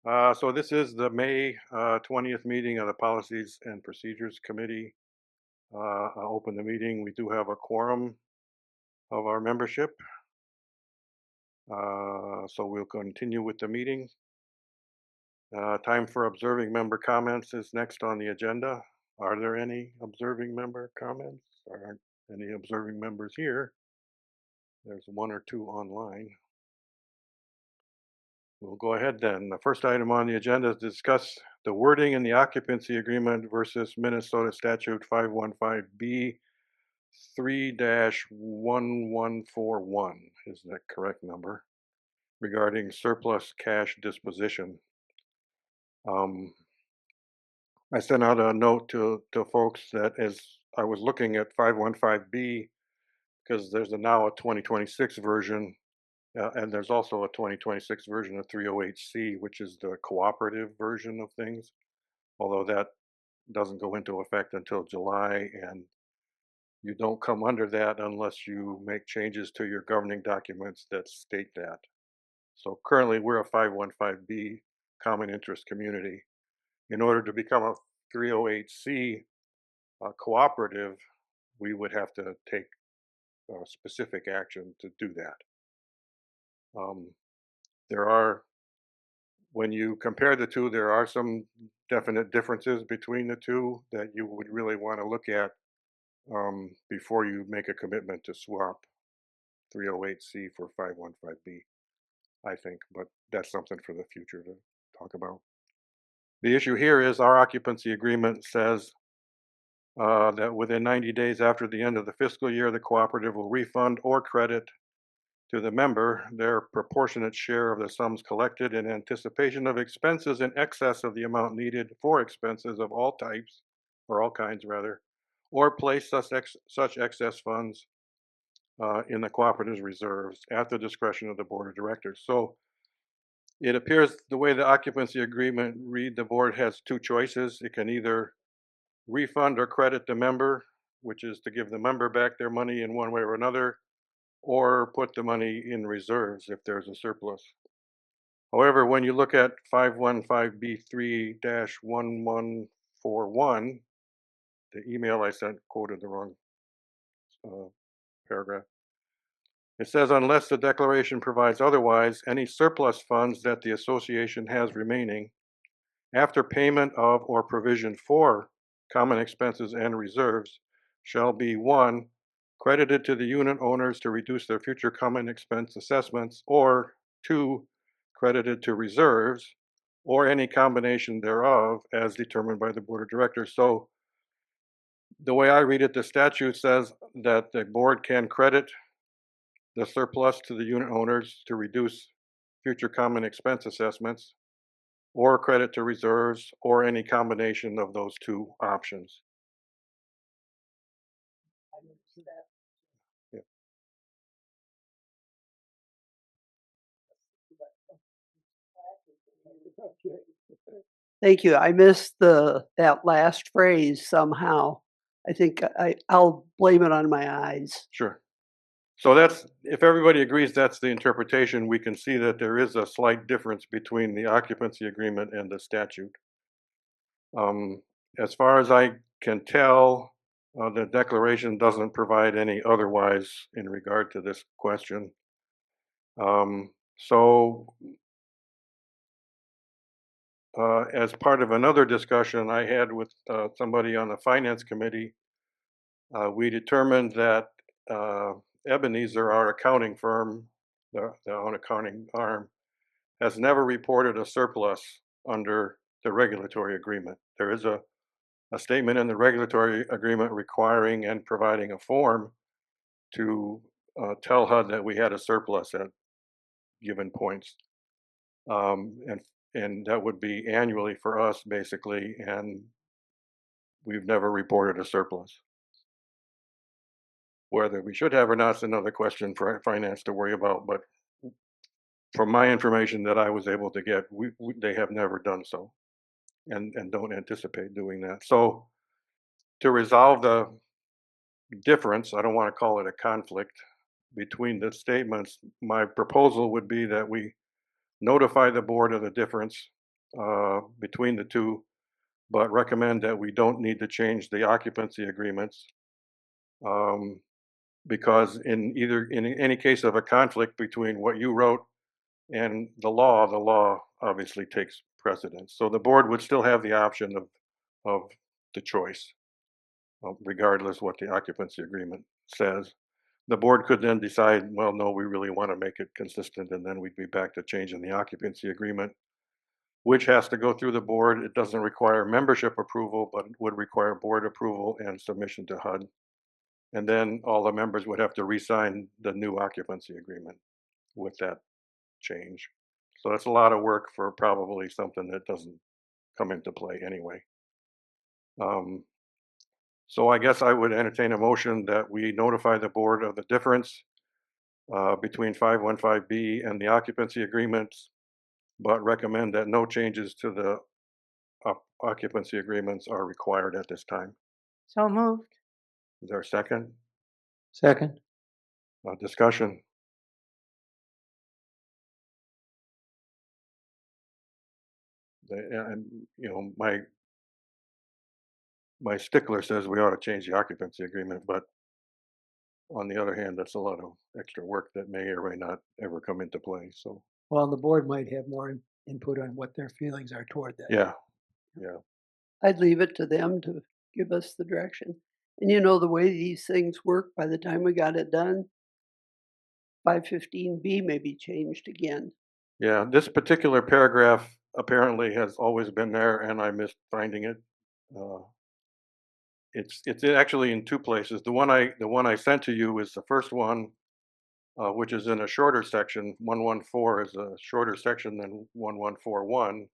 So this is the May 20th meeting of the Policies and Procedures Committee. I'll open the meeting. We do have a quorum of our membership. So we'll continue with the meeting. Time for observing member comments is next on the agenda. Are there any observing member comments? There aren't any observing members here. There's one or two online. We'll go ahead then. The first item on the agenda is to discuss the wording in the occupancy agreement versus Minnesota Statute 515B 3-1141 is the correct number regarding surplus cash disposition. I sent out a note to folks that as I was looking at 515B, because there's now a 2026 version. And there's also a 2026 version of 308C, which is the cooperative version of things, although that doesn't go into effect until July, and you don't come under that unless you make changes to your governing documents that state that. So currently we're a 515B common interest community. In order to become a 308C cooperative, we would have to take specific action to do that. There are, when you compare the two, there are some definite differences between the two that you would really want to look at before you make a commitment to swap 308C for 515B, I think, but that's something for the future to talk about. The issue here is our occupancy agreement says that within 90 days after the end of the fiscal year, the cooperative will refund or credit to the member their proportionate share of the sums collected in anticipation of expenses in excess of the amount needed for expenses of all types, or all kinds rather, or place such excess funds in the cooperative's reserves at the discretion of the board of directors. So it appears the way the occupancy agreement read, the board has two choices. It can either refund or credit the member, which is to give the member back their money in one way or another, or put the money in reserves if there's a surplus. However, when you look at 515B3-1141, the email I sent quoted the wrong paragraph. It says, unless the declaration provides otherwise, any surplus funds that the association has remaining after payment of or provision for common expenses and reserves shall be 1. Credited to the unit owners to reduce their future common expense assessments, or 2. Credited to reserves, or any combination thereof as determined by the board of directors. So the way I read it, the statute says that the board can credit the surplus to the unit owners to reduce future common expense assessments, or credit to reserves, or any combination of those two options. Yeah. Thank you. I missed that last phrase somehow. I think I'll blame it on my eyes. Sure. So that's, if everybody agrees that's the interpretation, we can see that there is a slight difference between the occupancy agreement and the statute. As far as I can tell, the declaration doesn't provide any otherwise in regard to this question. As part of another discussion I had with somebody on the finance committee, we determined that Ebenezer, our accounting firm, the own accounting arm, has never reported a surplus under the regulatory agreement. There is a statement in the regulatory agreement requiring and providing a form to tell HUD that we had a surplus at given points. And that would be annually for us, basically, and we've never reported a surplus. Whether we should have or not is another question for finance to worry about, but from my information that I was able to get, they have never done so, and don't anticipate doing that. So to resolve the difference, I don't want to call it a conflict between the statements, my proposal would be that we notify the board of the difference between the two, but recommend that we don't need to change the occupancy agreements. Um, because in any case of a conflict between what you wrote and the law obviously takes precedence. So the board would still have the option of the choice, regardless what the occupancy agreement says. The board could then decide, well, no, we really want to make it consistent, and then we'd be back to changing the occupancy agreement, which has to go through the board. It doesn't require membership approval, but would require board approval and submission to HUD. And then all the members would have to re-sign the new occupancy agreement with that change. So that's a lot of work for probably something that doesn't come into play anyway. Um, so I guess I would entertain a motion that we notify the board of the difference between 515B and the occupancy agreements, but recommend that no changes to the occupancy agreements are required at this time. So moved. Is there a second? Second. Discussion? And my stickler says we ought to change the occupancy agreement, but on the other hand, that's a lot of extra work that may or may not ever come into play. So Well, the board might have more input on what their feelings are toward that. yeah, I'd leave it to them to give us the direction. And you know, the way these things work, by the time we got it done, 515B may be changed again. yeah. This particular paragraph apparently has always been there, and I missed finding it. Uh, it's actually in two places. The one I sent to you is the first one, which is in a shorter section. 114 is a shorter section than 1141.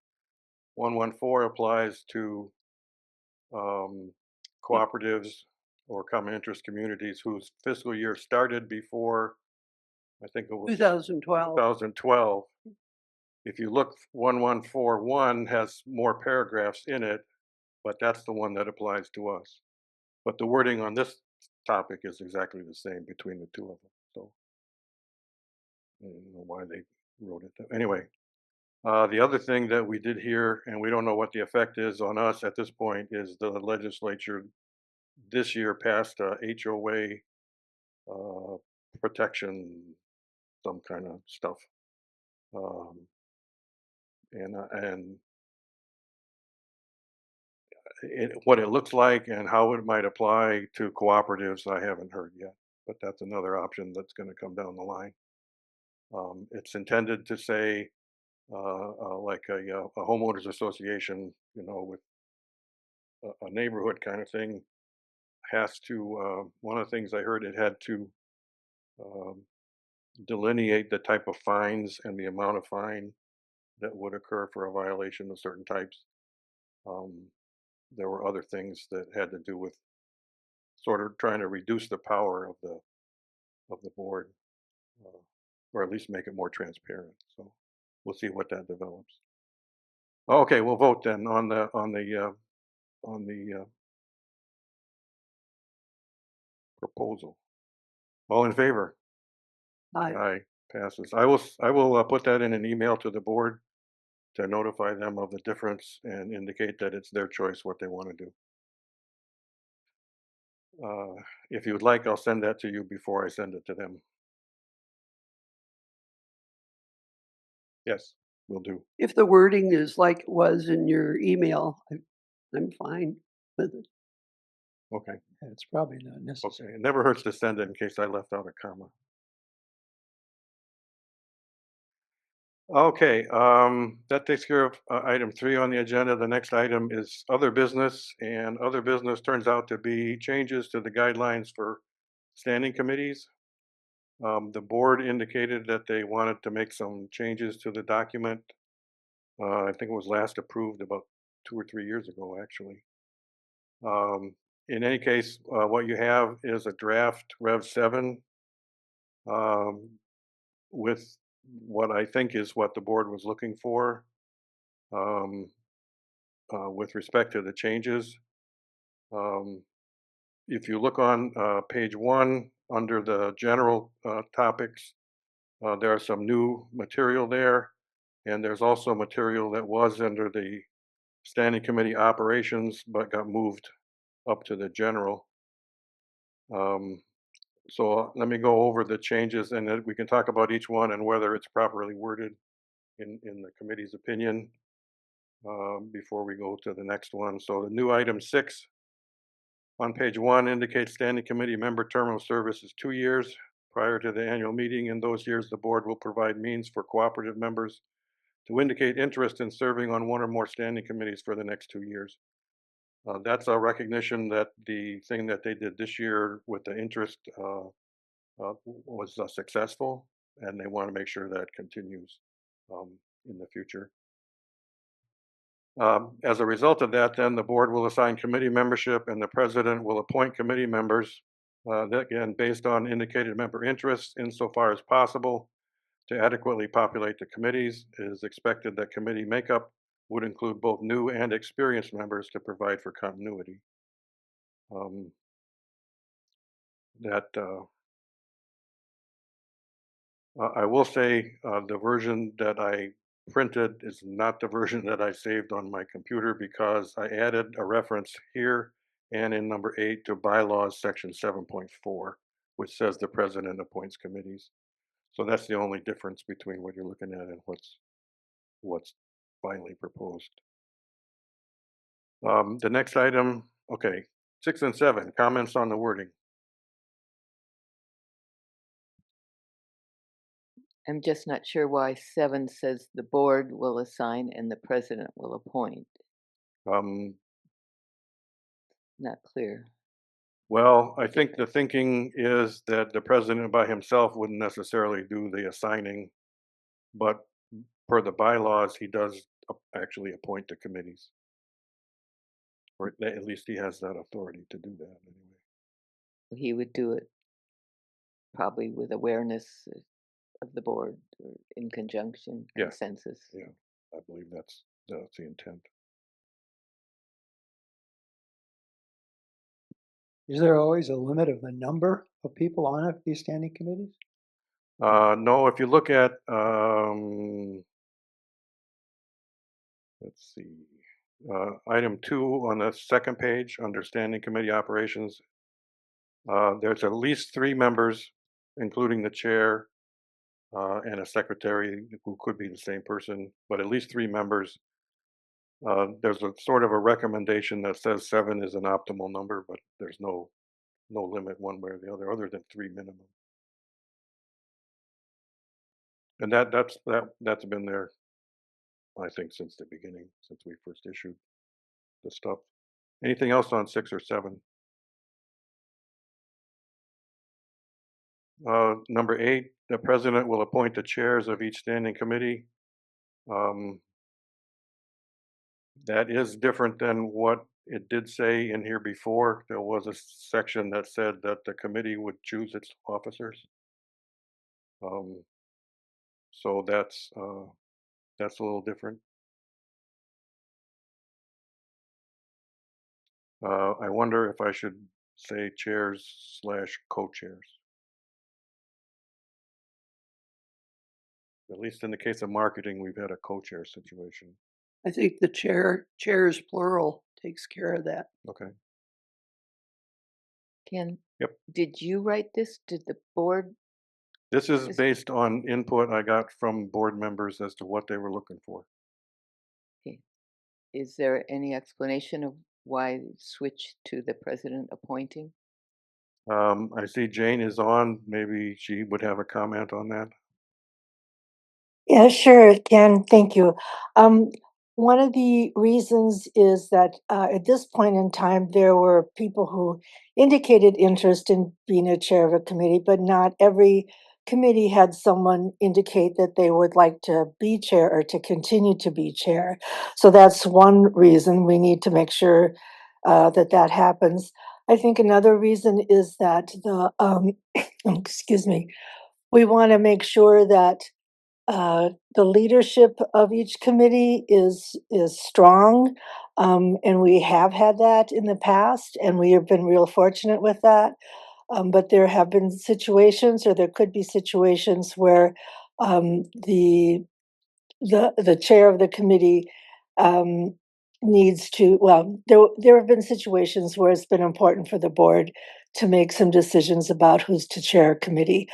114 applies to cooperatives or common interest communities whose fiscal year started before, I think it was 2012. 2012. If you look, 1141 has more paragraphs in it, but that's the one that applies to us. But the wording on this topic is exactly the same between the two of them. So I don't know why they wrote it anyway. The other thing that we did here, and we don't know what the effect is on us at this point, is the legislature this year passed a HOA uh, protection, some kind of stuff, um, and what it looks like and how it might apply to cooperatives, I haven't heard yet. But that's another option that's going to come down the line. It's intended to say, like a homeowners association, with a neighborhood kind of thing, has to. One of the things I heard, it had to um, delineate the type of fines and the amount of fine that would occur for a violation of certain types. Um, there were other things that had to do with sort of trying to reduce the power of the board, uh, or at least make it more transparent. So we'll see what that develops. Okay, we'll vote then on the proposal. All in favor? Aye, passes. I will put that in an email to the board to notify them of the difference and indicate that it's their choice what they want to do. If you would like, I'll send that to you before I send it to them. Yes, will do. If the wording is like it was in your email, I'm fine with it. Okay. It's probably not necessary. Okay. It never hurts to send it in case I left out a comma. Okay, that takes care of item 3 on the agenda. The next item is other business, and other business turns out to be changes to the guidelines for standing committees. The board indicated that they wanted to make some changes to the document. I think it was last approved about 2 or 3 years ago, actually. In any case, what you have is a draft Rev 7 um, with what I think is what the board was looking for um, with respect to the changes. Um, if you look on page 1 under the general topics, there are some new material there. And there's also material that was under the standing committee operations, but got moved up to the general. Um, so let me go over the changes and then we can talk about each one and whether it's properly worded in the committee's opinion before we go to the next one. So the new item 6 on page 1 indicates standing committee member term of service is 2 years. Prior to the annual meeting, in those years, the board will provide means for cooperative members to indicate interest in serving on one or more standing committees for the next 2 years. That's a recognition that the thing that they did this year with the interest was successful, and they want to make sure that continues in the future. As a result of that, then the board will assign committee membership and the president will appoint committee members, that again, based on indicated member interests insofar as possible to adequately populate the committees. It is expected that committee makeup would include both new and experienced members to provide for continuity. That I will say the version that I printed is not the version that I saved on my computer because I added a reference here and in number 8 to bylaws section 7.4, which says the president appoints committees. So that's the only difference between what you're looking at and what's finally proposed. The next item, okay, 6 and 7, comments on the wording. I'm just not sure why 7 says the board will assign and the president will appoint. Um, Not clear. well, I think the thinking is that the president by himself wouldn't necessarily do the assigning, but per the bylaws, he does actually appoint the committees. Or at least he has that authority to do that anyway. He would do it probably with awareness of the board or in conjunction, Yeah. consensus. Yeah, I believe that's the intent. Is there always a limit of the number of people on these standing committees? No, if you look at, let's see, item 2 on the second page, under standing committee operations, there's at least 3 members, including the chair and a secretary who could be the same person, but at least 3 members. There's a sort of a recommendation that says 7 is an optimal number, but there's no limit one way or the other than 3 minimum. And that's been there, I think, since the beginning, since we first issued the stuff. Anything else on 6 or 7? Number 8, the president will appoint the chairs of each standing committee. That is different than what it did say in here before. There was a section that said that the committee would choose its officers. So that's a little different. I wonder if I should say chairs / co-chairs. At least in the case of marketing, we've had a co-chair situation. I think the chairs plural takes care of that. Okay. Ken? Yep. Did you write this? Did the board? This is based on input I got from board members as to what they were looking for. Okay. Is there any explanation of why switch to the president appointing? I see Jane is on. Maybe she would have a comment on that. Yeah, sure, Ken, thank you. One of the reasons is that at this point in time, there were people who indicated interest in being a chair of a committee, but not every committee had someone indicate that they would like to be chair or to continue to be chair. So that's one reason we need to make sure that that happens. I think another reason is that excuse me, we want to make sure that the leadership of each committee is strong, and we have had that in the past, and we have been real fortunate with that. But there have been situations, or there could be situations where the the chair of the committee needs to, well, there have been situations where it's been important for the board to make some decisions about who's to chair a committee.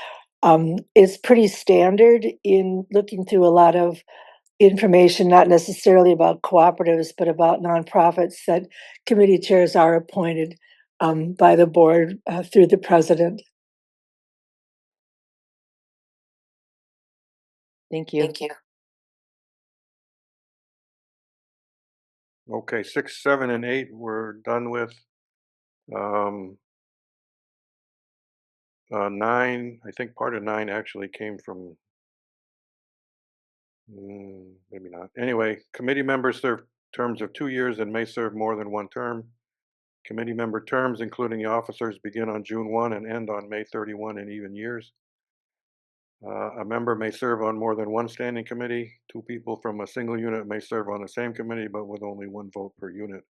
It's pretty standard in looking through a lot of information, not necessarily about cooperatives, but about nonprofits, that committee chairs are appointed by the board through the president. Thank you. Okay, 6, 7, and 8 we're done with. 9, I think part of 9 actually came from, maybe not. Anyway, committee members serve terms of 2 years and may serve more than one term. Committee member terms, including the officers, begin on June 1 and end on May 31 in even years. A member may serve on more than one standing committee. 2 people from a single unit may serve on the same committee, but with only 1 vote per unit.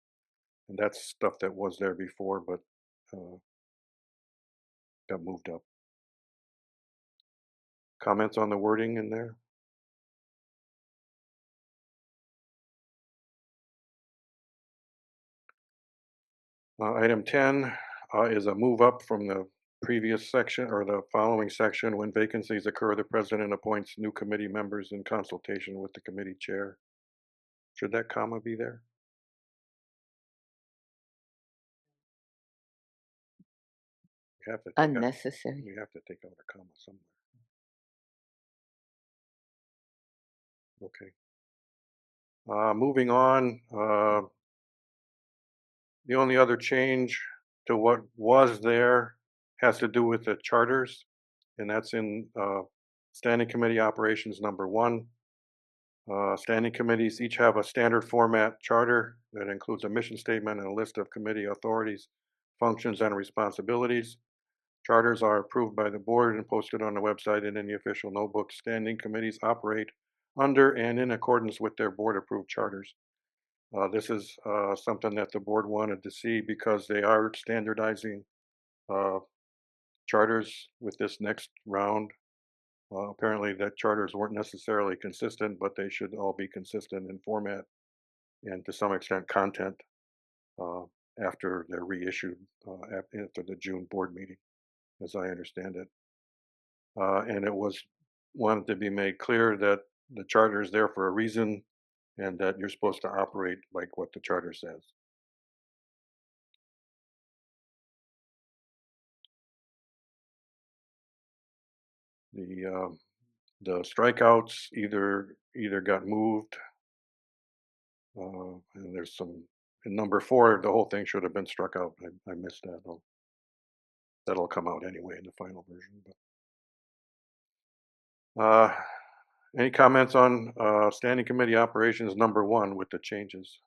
And that's stuff that was there before, but got moved up. Comments on the wording in there? Item 10 is a move up from the previous section or the following section. When vacancies occur, the president appoints new committee members in consultation with the committee chair. Should that comma be there? You have to take out, Unnecessary. you have to take out a comma somewhere. Okay. Moving on, the only other change to what was there has to do with the charters, and that's in Standing Committee Operations number 1. Standing committees each have a standard format charter that includes a mission statement and a list of committee authorities, functions, and responsibilities. Charters are approved by the board and posted on the website and in the official notebook. Standing committees operate under and in accordance with their board-approved charters. This is something that the board wanted to see because they are standardizing charters with this next round. Apparently that charters weren't necessarily consistent, but they should all be consistent in format and to some extent content after they're reissued after the June board meeting, as I understand it. And it was wanted to be made clear that the charter is there for a reason and that you're supposed to operate like what the charter says. The strikeouts either got moved, and there's some in number 4. The whole thing should have been struck out. I missed that. That'll come out anyway in the final version. But any comments on Standing Committee Operations number 1 with the changes?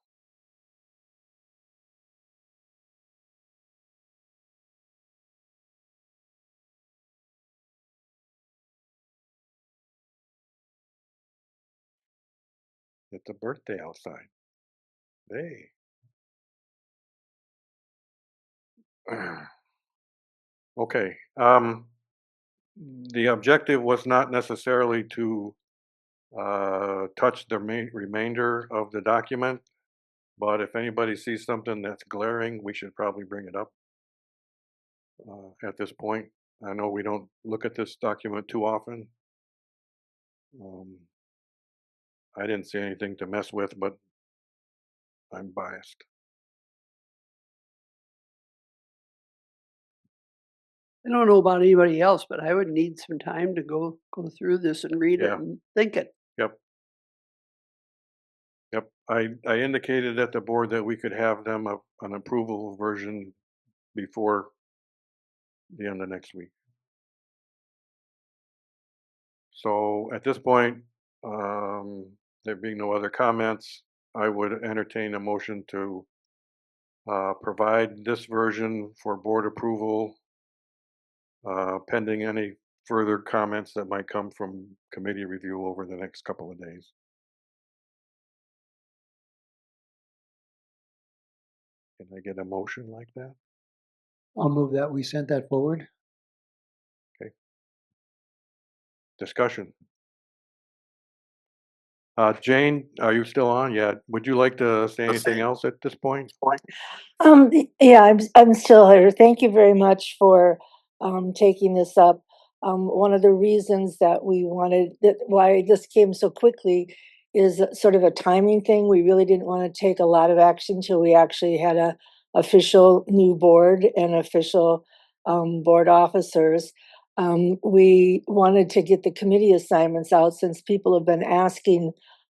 It's a birthday outside. Hey. Okay. The objective was not necessarily to touch the remainder of the document, but if anybody sees something that's glaring, we should probably bring it up at this point. I know we don't look at this document too often. I didn't see anything to mess with, but I'm biased. I don't know about anybody else, but I would need some time to go through this and read it Yeah. and think it. Yep. Yep. I indicated at the board that we could have them an approval version before the end of next week. So at this point, there being no other comments, I would entertain a motion to provide this version for board approval, pending any further comments that might come from committee review over the next couple of days. Can I get a motion like that? I'll move that we sent that forward. Discussion. Jane, are you still on? Yeah. Would you like to say anything else at this point? Yeah, I'm still here. Thank you very much for taking this up. One of the reasons that we wanted that why this came so quickly is sort of a timing thing. We really didn't want to take a lot of action till we actually had a official new board and official board officers. We wanted to get the committee assignments out since people have been asking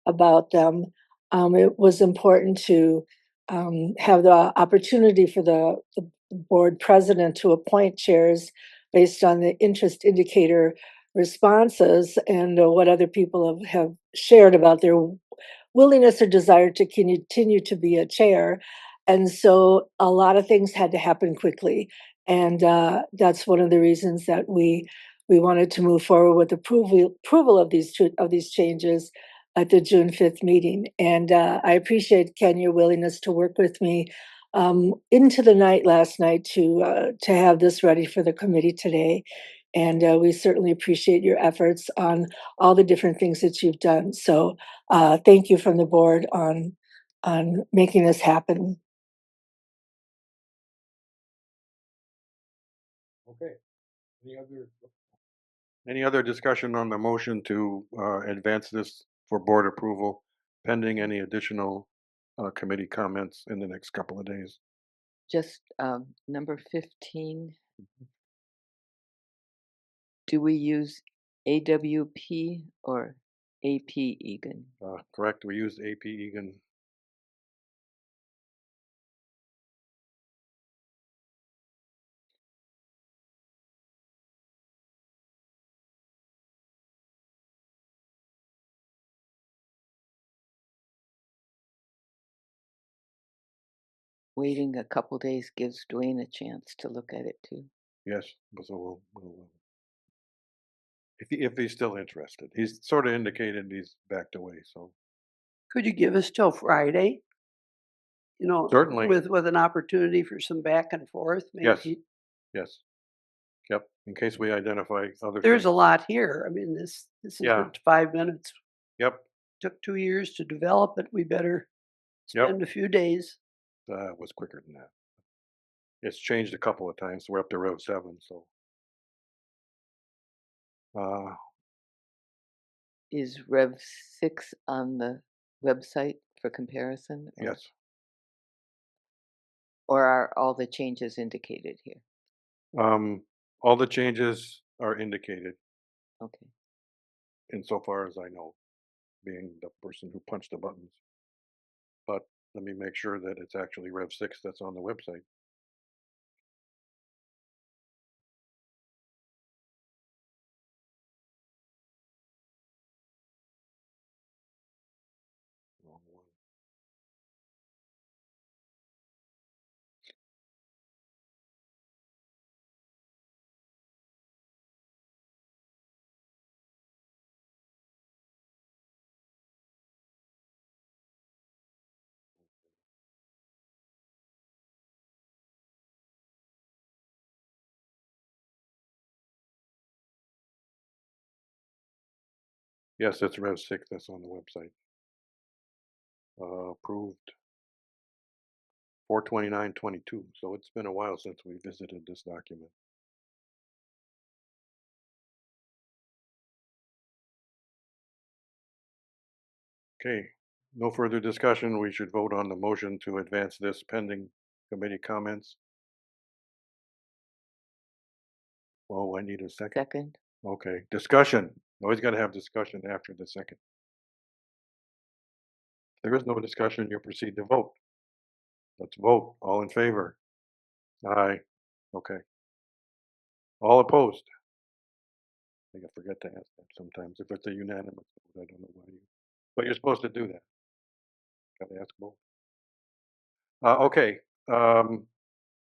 about them. It was important to have the opportunity for the board president to appoint chairs based on the interest indicator responses and what other people have shared about their willingness or desire to continue to be a chair. And so a lot of things had to happen quickly. And that's one of the reasons that we wanted to move forward with approval of these changes at the June 5th meeting. And I appreciate, Ken, your willingness to work with me into the night last night to have this ready for the committee today. And we certainly appreciate your efforts on all the different things that you've done. So thank you from the board on making this happen. Okay. Any other discussion on the motion to advance this for board approval pending any additional committee comments in the next couple of days? Just number 15. Do we use AWP or AP Eagan? Correct. We used AP Eagan. Waiting a couple days gives Dwayne a chance to look at it too. Yes. So if he's still interested, he's sort of indicated he's backed away. So Could you give us till Friday? Certainly. With an opportunity for some back and forth, Yes. maybe. Yes. Yep. In case we identify other There's things. a lot here. I mean, this Yeah. isn't 5 minutes. Yep. Took 2 years to develop it. We better Yep. spend a few days. It was quicker than that. It's changed a couple of times. We're up to Rev 7, so. Is Rev 6 on the website for comparison? Yes. Or are all the changes indicated here? All the changes are indicated Okay. insofar as I know, being the person who punched the buttons. But let me make sure that it's actually Rev 6 that's on the website. Wrong one. Yes, it's Rev 6 that's on the website. Approved 4/29/22. So it's been a while since we visited this document. Okay, no further discussion. We should vote on the motion to advance this pending committee comments. Oh, I need a second. Second? Okay, discussion. Always got to have discussion after the second. If there is no discussion, you'll proceed to vote. Let's vote. All in favor? Aye. Okay. All opposed? I think I forget to ask that sometimes. If it's a unanimous vote, I don't know why you, but you're supposed to do that. Got to ask both. Okay.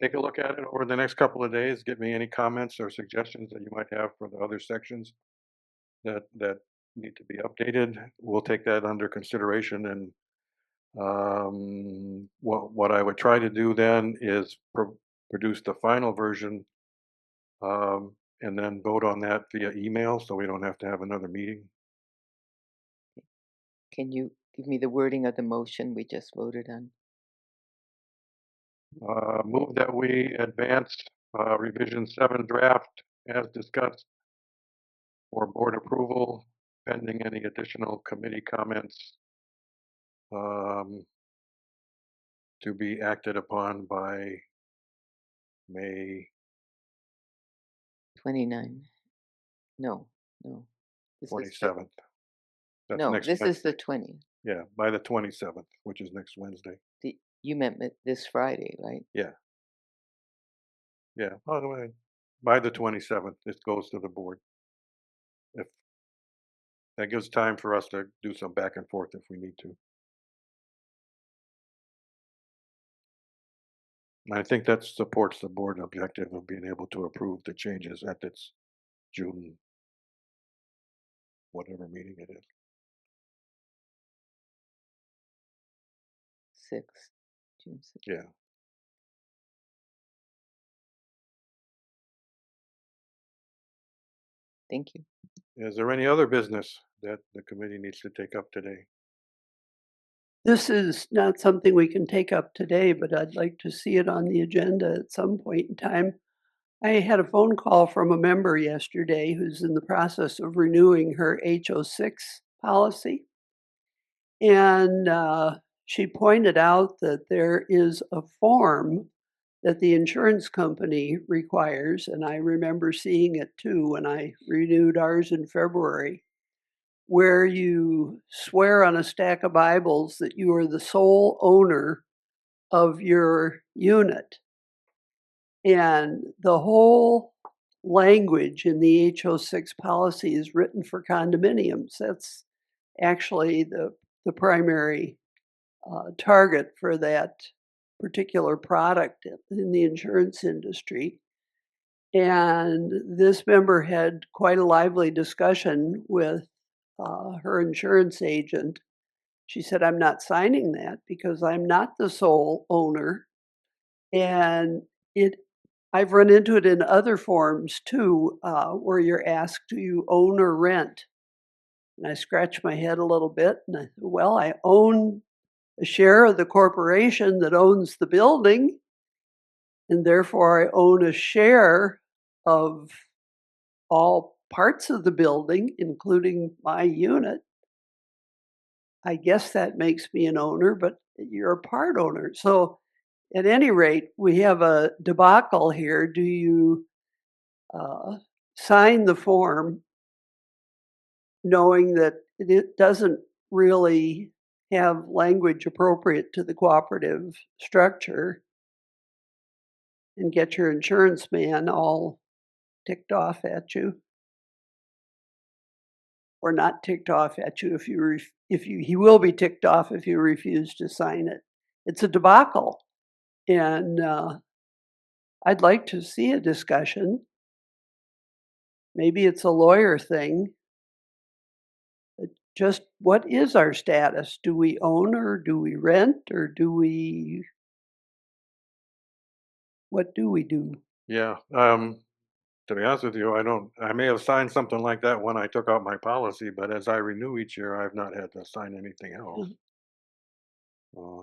Take a look at it over the next couple of days. Give me any comments or suggestions that you might have for the other sections that need to be updated. We'll take that under consideration, and what I would try to do then is produce the final version, and then vote on that via email, so we don't have to have another meeting. Can you give me the wording of the motion we just voted on? Move that we advance revision 7 draft as discussed for board approval pending any additional committee comments to be acted upon by May 29. No. This is 27th. That's no, next this is the Wednesday. 20th. Yeah, by the 27th, which is next Wednesday. You meant this Friday, right? Yeah. Yeah. By the way, by the 27th, it goes to the board. If that gives time for us to do some back and forth if we need to. And I think that supports the board objective of being able to approve the changes at its June, whatever meeting it is. 6th, June 6th. Yeah. Thank you. Is there any other business that the committee needs to take up today? This is not something we can take up today, but I'd like to see it on the agenda at some point in time. I had a phone call from a member yesterday who's in the process of renewing her HO6 policy. And she pointed out that there is a form that the insurance company requires, and I remember seeing it too when I renewed ours in February, where you swear on a stack of Bibles that you are the sole owner of your unit. And the whole language in the HO6 policy is written for condominiums. That's actually the primary target for that particular product in the insurance industry. And this member had quite a lively discussion with her insurance agent. She said, I'm not signing that because I'm not the sole owner. And I've run into it in other forms too, where you're asked, do you own or rent? And I scratched my head a little bit and I said, well, I own a share of the corporation that owns the building, and therefore I own a share of all parts of the building, including my unit. I guess that makes me an owner, but you're a part owner. So at any rate, we have a debacle here. Do you sign the form knowing that it doesn't really have language appropriate to the cooperative structure and get your insurance man all ticked off at you? Or not ticked off at you he will be ticked off if you refuse to sign it. It's a debacle. And I'd like to see a discussion. Maybe it's a lawyer thing. Just what is our status? Do we own or do we rent or what do we do? Yeah. To be honest with you, I may have signed something like that when I took out my policy, but as I renew each year, I've not had to sign anything else.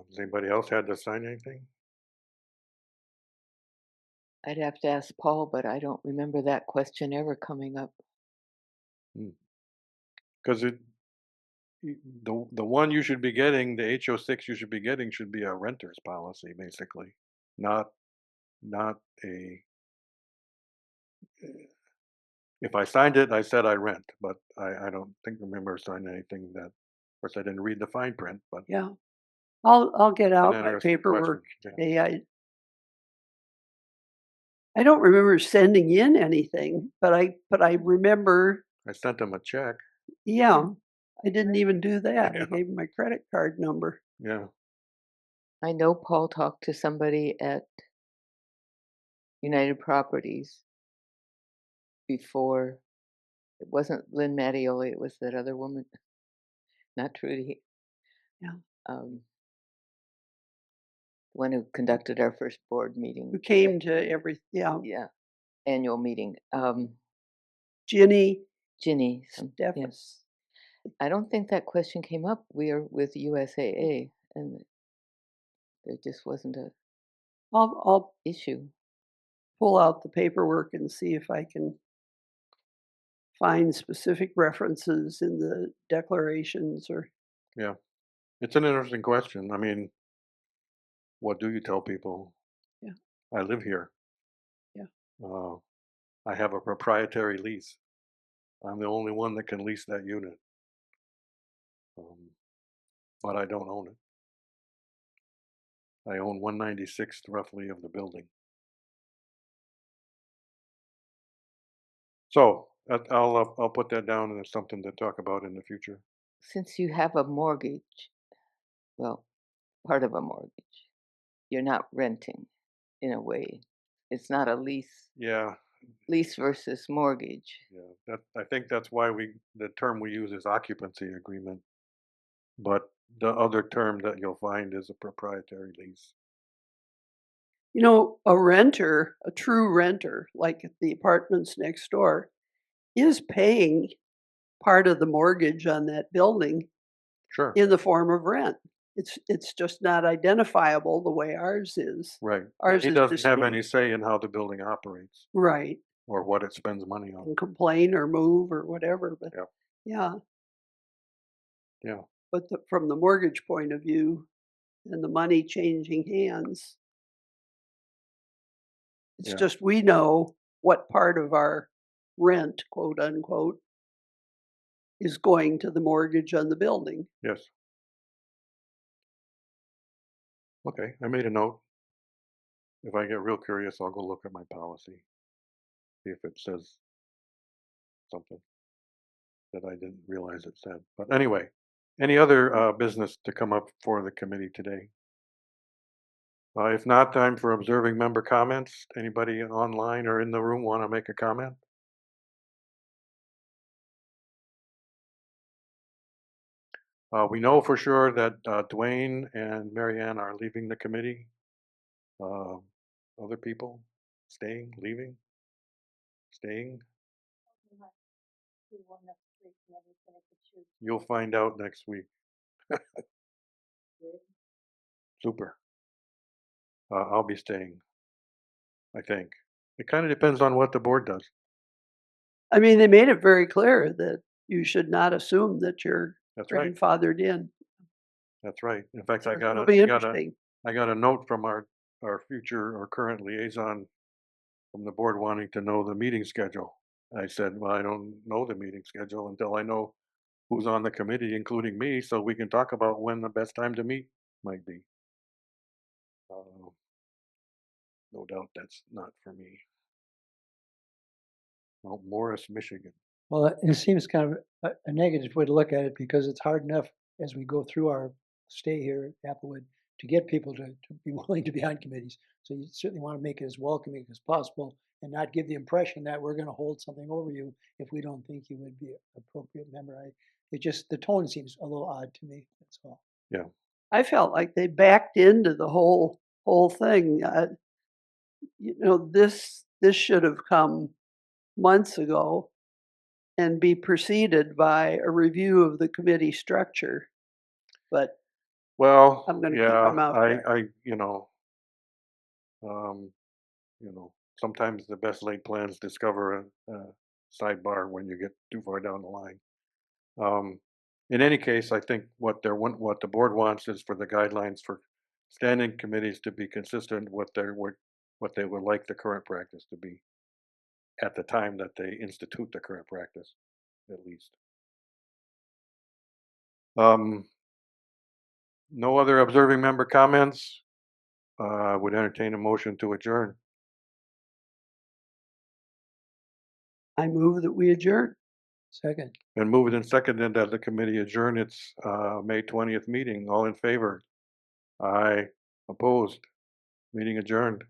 Has anybody else had to sign anything? I'd have to ask Paul, but I don't remember that question ever coming up. Because the one you should be getting, the HO6 you should be getting, should be a renter's policy, basically, not a. If I signed it, I said I rent, but I don't remember signing anything that. Of course, I didn't read the fine print, but Yeah. I'll get an out my interesting paperwork question. today. I don't remember sending in anything, but I remember. I sent them a check. Yeah, I didn't even do that. Yeah. I gave him my credit card number. Yeah. I know Paul talked to somebody at United Properties before. It wasn't Lynn Mattioli, it was that other woman, not Trudy. Yeah. The one who conducted our first board meeting. Who came to yeah. Annual meeting. Ginny Ginny. Steffes. I don't think that question came up. We're with USAA, and there just wasn't a I'll issue. pull out the paperwork and see if I can find specific references in the declarations or Yeah, it's an interesting question. I mean, what do you tell people? Yeah. I live here. Yeah. Uh, I have a proprietary lease. I'm the only one that can lease that unit. But I don't own it. I own 1/96 roughly of the building. So I'll put that down and it's something to talk about in the future. Since you have a mortgage, well, part of a mortgage, you're not renting in a way. It's not a Yeah, lease versus mortgage. yeah. I think that's why the term we use is occupancy agreement. But the other term that you'll find is a proprietary lease. a renter, a true renter, like at the apartments next door, is paying part of the mortgage on that building Sure. in the form of rent. It's just not identifiable the way ours is. Right. Ours He is doesn't have distinct. any say in how the building operates Right. or what it spends money on. Can complain or move or whatever, but Yep. yeah. Yeah. But from the mortgage point of view and the money changing hands, it's Yeah. just we know what part of our rent, quote unquote, is going to the mortgage on the building. Yes. Okay. I made a note. If I get real curious, I'll go look at my policy, see if it says something that I didn't realize it said. But anyway, any other business to come up for the committee today? If not, time for observing member comments. Anybody online or in the room want to make a comment? We know for sure that Dwayne and Marianne are leaving the committee. Uh, Other people staying, leaving, staying. You'll find out next week. Super. I'll be staying, I think. It kind of depends on what the board does. I mean, they made it very clear that you should not assume that you're That's right. grandfathered in. That's right. In fact, So it'll be interesting. I got a note from our future or current liaison from the board wanting to know the meeting schedule. I said, well, I don't know the meeting schedule until I know who's on the committee, including me, so we can talk about when the best time to meet might be. No doubt that's not for me. Mount Morris, Michigan. Well, it seems kind of a negative way to look at it because it's hard enough as we go through our stay here at Applewood to get people to be willing to be on committees. So you certainly want to make it as welcoming as possible and not give the impression that we're going to hold something over you if we don't think you would be an appropriate member. The tone seems a little odd to me. That's all. Yeah. I felt like they backed into the whole thing. This should have come months ago and be preceded by a review of the committee structure. But Well, I'm gonna keep yeah, my mouth shut. um, sometimes the best laid plans discover a sidebar when you get too far down the line. In any case, I think what the board wants is for the guidelines for standing committees to be consistent with what they would like the current practice to be at the time that they institute the current practice, at least. No other observing member comments. Would entertain a motion to adjourn. I move that we adjourn. Second. And moved and seconded that the committee adjourn its May 20th meeting. All in favor? Aye. Opposed? Meeting adjourned.